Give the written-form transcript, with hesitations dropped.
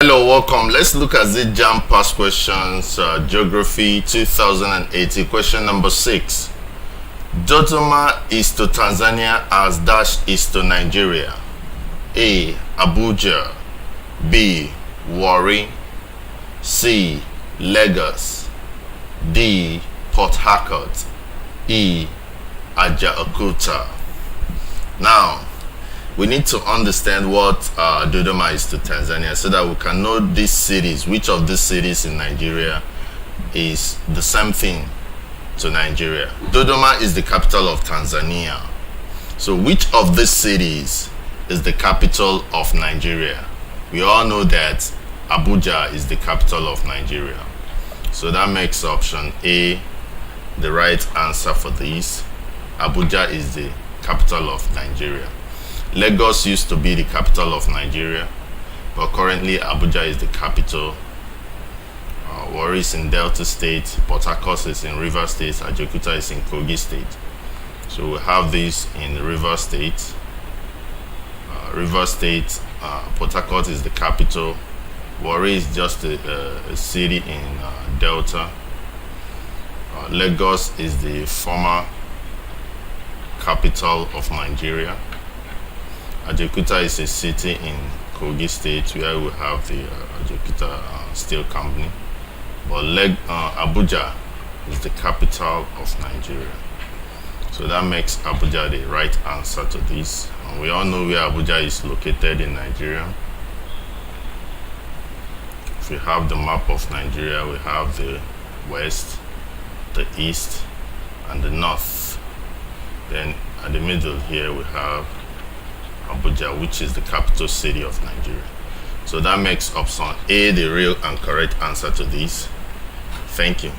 Hello, welcome. Let's look at the JAMB past questions, Geography 2018. Question number 6. Dodoma is to Tanzania as dash is to Nigeria. A. Abuja. B. Warri. C. Lagos. D. Port Harcourt. E. Ajaokuta. Now, we need to understand what Dodoma is to Tanzania so that we can know these cities, which of these cities in Nigeria is the same thing to Nigeria. Dodoma is the capital of Tanzania. So which of these cities is the capital of Nigeria? We all know that Abuja is the capital of Nigeria. So that makes option A the right answer for this. Abuja is the capital of Nigeria. Lagos used to be the capital of Nigeria, but currently Abuja is the capital. Warri is in Delta State, Port Harcourt is in Rivers State, Ajaokuta is in Kogi State. So we have this in Rivers State. Port Harcourt is the capital. Warri is just a city in Delta. Lagos is the former capital of Nigeria. Ajaokuta is a city in Kogi State where we have the Ajaokuta Steel Company. But Abuja is the capital of Nigeria. So that makes Abuja the right answer to this. And we all know where Abuja is located in Nigeria. If we have the map of Nigeria, we have the west, the east, and the north. Then at the middle here we have Abuja, which is the capital city of Nigeria. So that makes option A the real and correct answer to this. Thank you.